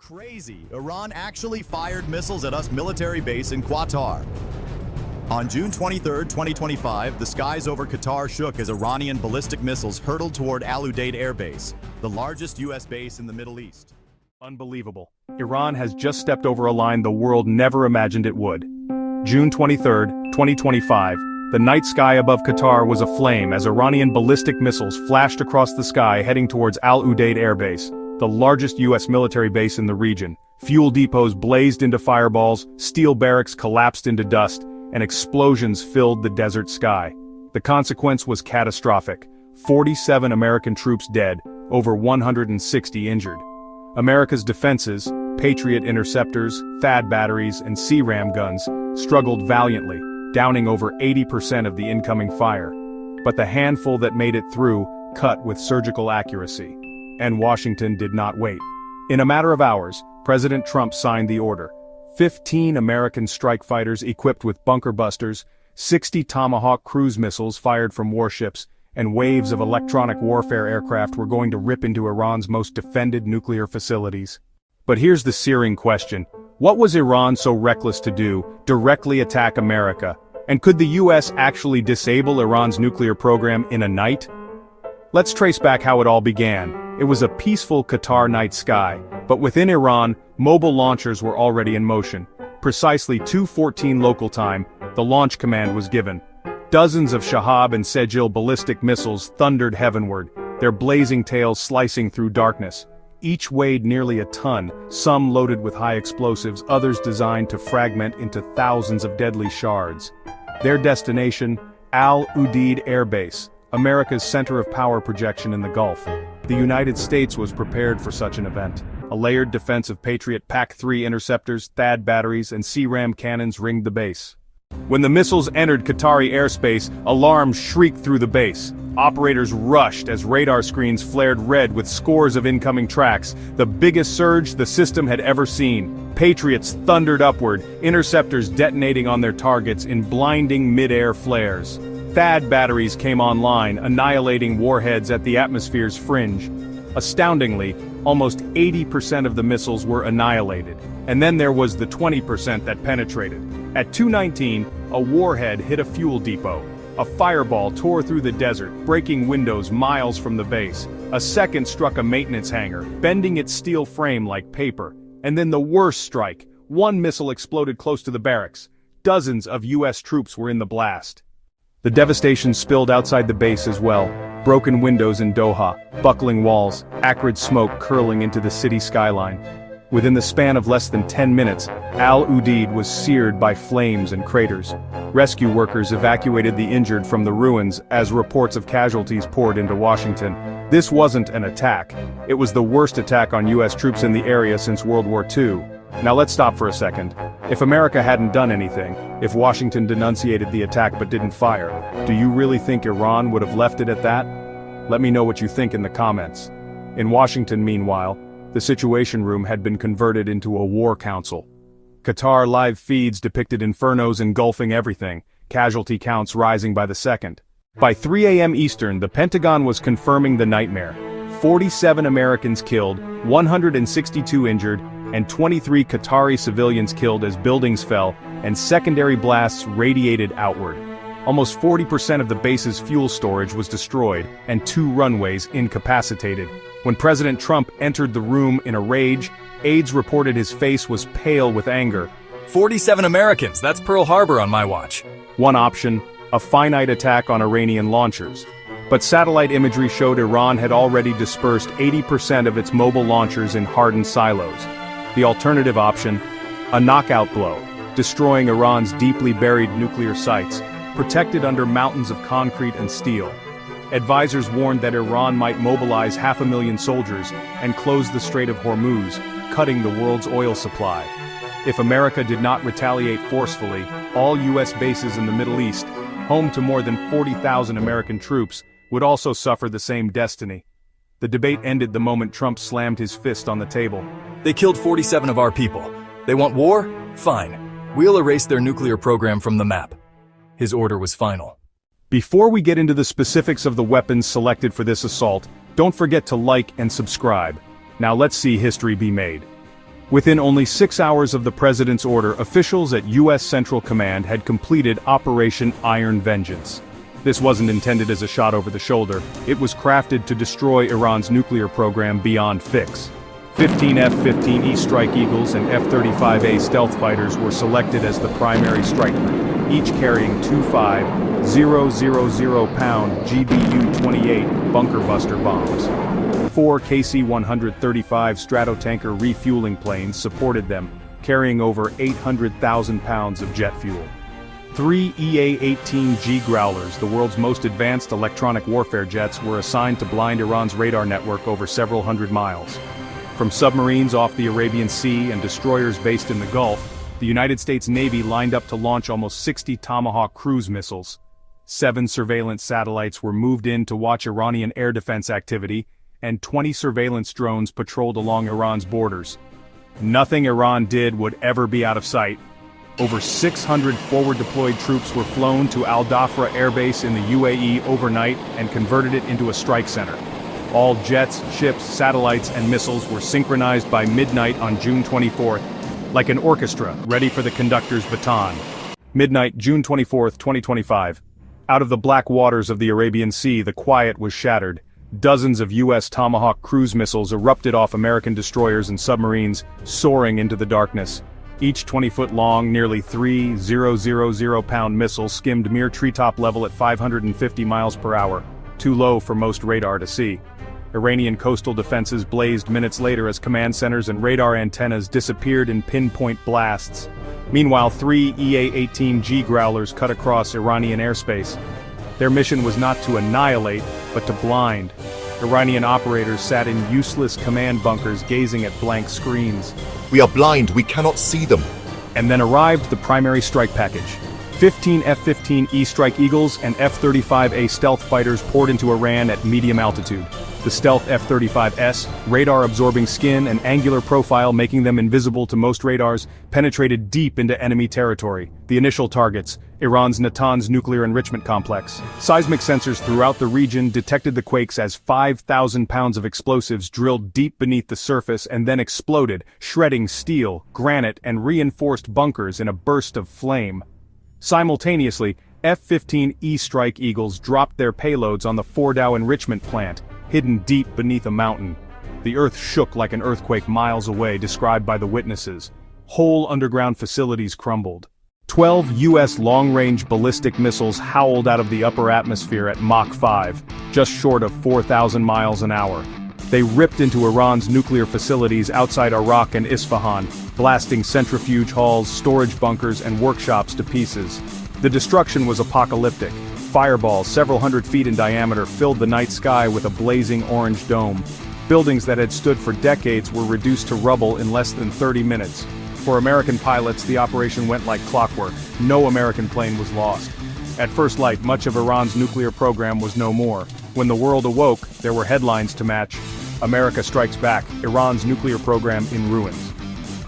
Crazy. Iran actually fired missiles at us military base in Qatar. On June 23, 2025, the skies over Qatar shook as Iranian ballistic missiles hurtled toward Al Udeid Air Base, the largest U.S. base in the Middle East. Unbelievable. Iran has just stepped over a line the world never imagined it would. June 23, 2025, the night sky above Qatar was aflame as Iranian ballistic missiles flashed across the sky heading towards Al Udeid Air Base, the largest U.S. military base in the region. Fuel depots blazed into fireballs, steel barracks collapsed into dust, and explosions filled the desert sky. The consequence was catastrophic. 47 American troops dead, over 160 injured. America's defenses, Patriot interceptors, THAAD batteries, and CRAM guns, struggled valiantly, downing over 80% of the incoming fire. But the handful that made it through cut with surgical accuracy. And Washington did not wait. In a matter of hours, President Trump signed the order. 15 American strike fighters equipped with bunker busters, 60 Tomahawk cruise missiles fired from warships, and waves of electronic warfare aircraft were going to rip into Iran's most defended nuclear facilities. But here's the searing question. What was Iran so reckless to do, directly attack America? And could the US actually disable Iran's nuclear program in a night? Let's trace back how it all began. It was a peaceful Qatar night sky, but within Iran, mobile launchers were already in motion. Precisely 2:14 local time, the launch command was given. Dozens of Shahab and Sejil ballistic missiles thundered heavenward, their blazing tails slicing through darkness. Each weighed nearly a ton, some loaded with high explosives, others designed to fragment into thousands of deadly shards. Their destination, Al Udeid Air Base, America's center of power projection in the Gulf. The United States was prepared for such an event. A layered defense of Patriot PAC-3 interceptors, THAAD batteries, and CRAM cannons ringed the base. When the missiles entered Qatari airspace, alarms shrieked through the base. Operators rushed as radar screens flared red with scores of incoming tracks, the biggest surge the system had ever seen. Patriots thundered upward, interceptors detonating on their targets in blinding mid-air flares. THAAD batteries came online, annihilating warheads at the atmosphere's fringe. Astoundingly, almost 80% of the missiles were annihilated. And then there was the 20% that penetrated. At 2:19, a warhead hit a fuel depot. A fireball tore through the desert, breaking windows miles from the base. A second struck a maintenance hangar, bending its steel frame like paper. And then the worst strike. One missile exploded close to the barracks. Dozens of U.S. troops were in the blast. The devastation spilled outside the base as well. Broken windows in Doha, buckling walls, acrid smoke curling into the city skyline. Within the span of less than 10 minutes, Al Udeid was seared by flames and craters. Rescue workers evacuated the injured from the ruins as reports of casualties poured into Washington. This wasn't an attack. It was the worst attack on U.S. troops in the area since World War II. Now let's stop for a second. If America hadn't done anything, if Washington denunciated the attack but didn't fire, do you really think Iran would have left it at that? Let me know what you think in the comments. In Washington, meanwhile, the Situation Room had been converted into a war council. Qatar live feeds depicted infernos engulfing everything, casualty counts rising by the second. By 3 a.m. Eastern, the Pentagon was confirming the nightmare. 47 Americans killed, 162 injured, and 23 Qatari civilians killed as buildings fell and secondary blasts radiated outward. Almost 40% of the base's fuel storage was destroyed and 2 runways incapacitated. When President Trump entered the room in a rage, aides reported his face was pale with anger. 47 Americans, that's Pearl Harbor on my watch. One option, a finite attack on Iranian launchers. But satellite imagery showed Iran had already dispersed 80% of its mobile launchers in hardened silos. The alternative option, a knockout blow, destroying Iran's deeply buried nuclear sites, protected under mountains of concrete and steel. Advisors warned that Iran might mobilize 500,000 soldiers and close the Strait of Hormuz, cutting the world's oil supply. If America did not retaliate forcefully, all U.S. bases in the Middle East, home to more than 40,000 American troops, would also suffer the same destiny. The debate ended the moment Trump slammed his fist on the table. They killed 47 of our people. They want war? Fine. We'll erase their nuclear program from the map. His order was final. Before we get into the specifics of the weapons selected for this assault, don't forget to like and subscribe. Now let's see history be made. Within only 6 hours of the president's order, officials at U.S. Central Command had completed Operation Iron Vengeance. This wasn't intended as a shot over the shoulder, it was crafted to destroy Iran's nuclear program beyond fix. 15 F-15E Strike Eagles and F-35A stealth fighters were selected as the primary strike group, each carrying two 5,000-pound GBU-28 bunker buster bombs. 4 KC-135 Stratotanker refueling planes supported them, carrying over 800,000 pounds of jet fuel. 3 EA-18G Growlers, the world's most advanced electronic warfare jets, were assigned to blind Iran's radar network over several hundred miles. From submarines off the Arabian Sea and destroyers based in the Gulf, the United States Navy lined up to launch almost 60 Tomahawk cruise missiles. 7 surveillance satellites were moved in to watch Iranian air defense activity, and 20 surveillance drones patrolled along Iran's borders. Nothing Iran did would ever be out of sight. Over 600 forward-deployed troops were flown to Al Dhafra Air Base in the UAE overnight and converted it into a strike center. All jets, ships, satellites, and missiles were synchronized by midnight on June 24th, like an orchestra ready for the conductor's baton. Midnight, June 24th, 2025. Out of the black waters of the Arabian Sea, the quiet was shattered. Dozens of U.S. Tomahawk cruise missiles erupted off American destroyers and submarines, soaring into the darkness. Each 20-foot-long, nearly 3,000-pound missile skimmed mere treetop level at 550 miles per hour, too low for most radar to see. Iranian coastal defenses blazed minutes later as command centers and radar antennas disappeared in pinpoint blasts. Meanwhile, 3 EA-18G Growlers cut across Iranian airspace. Their mission was not to annihilate, but to blind. Iranian operators sat in useless command bunkers gazing at blank screens. We are blind, we cannot see them. And then arrived the primary strike package. 15 F-15E Strike Eagles and F-35A stealth fighters poured into Iran at medium altitude. The stealth F-35S, radar-absorbing skin and angular profile making them invisible to most radars, penetrated deep into enemy territory. The initial targets: Iran's Natanz nuclear enrichment complex. Seismic sensors throughout the region detected the quakes as 5,000 pounds of explosives drilled deep beneath the surface and then exploded, shredding steel, granite, and reinforced bunkers in a burst of flame. Simultaneously, F-15E Strike Eagles dropped their payloads on the Fordow enrichment plant, hidden deep beneath a mountain. The earth shook like an earthquake miles away, described by the witnesses. Whole underground facilities crumbled. 12 U.S. long-range ballistic missiles howled out of the upper atmosphere at Mach 5, just short of 4,000 miles an hour. They ripped into Iran's nuclear facilities outside Arak and Isfahan, blasting centrifuge halls, storage bunkers, and workshops to pieces. The destruction was apocalyptic. Fireballs several hundred feet in diameter filled the night sky with a blazing orange dome. Buildings that had stood for decades were reduced to rubble in less than 30 minutes. For American pilots, the operation went like clockwork. No American plane was lost. At first light, much of Iran's nuclear program was no more. When the world awoke, there were headlines to match. America strikes back, Iran's nuclear program in ruins.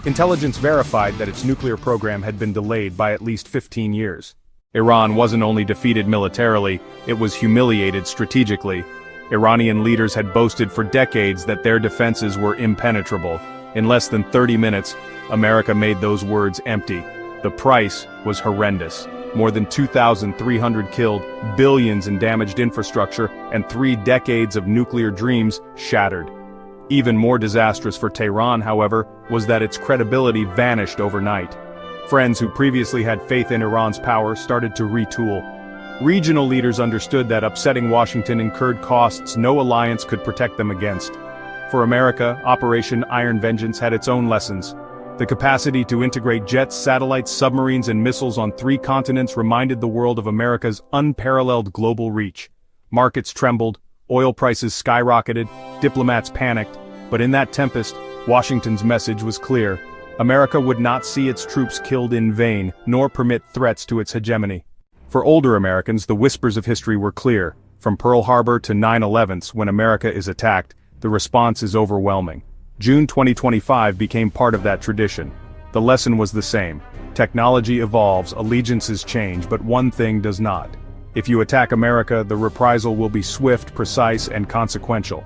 Intelligence verified that its nuclear program had been delayed by at least 15 years. Iran wasn't only defeated militarily, it was humiliated strategically. Iranian leaders had boasted for decades that their defenses were impenetrable. In less than 30 minutes, America made those words empty. The price was horrendous. More than 2,300 killed, billions in damaged infrastructure, and 3 decades of nuclear dreams shattered. Even more disastrous for Tehran, however, was that its credibility vanished overnight. Friends who previously had faith in Iran's power started to retool. Regional leaders understood that upsetting Washington incurred costs no alliance could protect them against. For America, Operation Iron Vengeance had its own lessons. The capacity to integrate jets, satellites, submarines, and missiles on 3 continents reminded the world of America's unparalleled global reach. Markets trembled, oil prices skyrocketed, diplomats panicked, but in that tempest, Washington's message was clear. America would not see its troops killed in vain, nor permit threats to its hegemony. For older Americans, the whispers of history were clear. From Pearl Harbor to 9/11s, when America is attacked, the response is overwhelming. June 2025 became part of that tradition. The lesson was the same. Technology evolves, allegiances change, but one thing does not. If you attack America, the reprisal will be swift, precise, and consequential.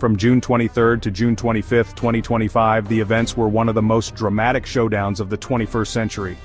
From June 23 to June 25, 2025, the events were one of the most dramatic showdowns of the 21st century.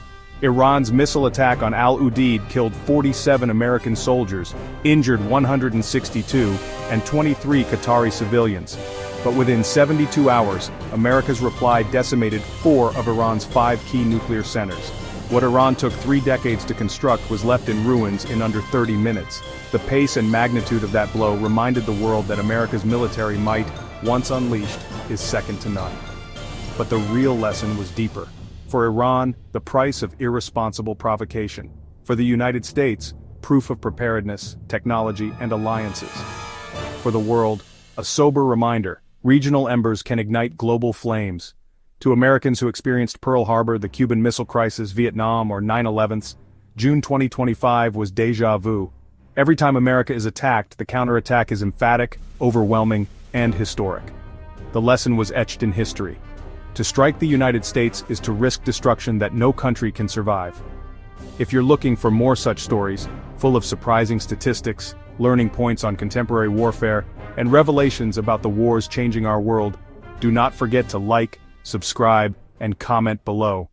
Iran's missile attack on Al Udeid killed 47 American soldiers, injured 162, and 23 Qatari civilians. But within 72 hours, America's reply decimated 4 of Iran's 5 key nuclear centers. What Iran took 3 decades to construct was left in ruins in under 30 minutes. The pace and magnitude of that blow reminded the world that America's military might, once unleashed, is second to none. But the real lesson was deeper. For Iran, the price of irresponsible provocation. For the United States, proof of preparedness, technology, and alliances. For the world, a sober reminder: regional embers can ignite global flames. To Americans who experienced Pearl Harbor, the Cuban Missile Crisis, Vietnam, or 9/11s, June 2025 was déjà vu. Every time America is attacked, the counterattack is emphatic, overwhelming, and historic. The lesson was etched in history. To strike the United States is to risk destruction that no country can survive. If you're looking for more such stories, full of surprising statistics, learning points on contemporary warfare, and revelations about the wars changing our world, do not forget to like, subscribe, and comment below.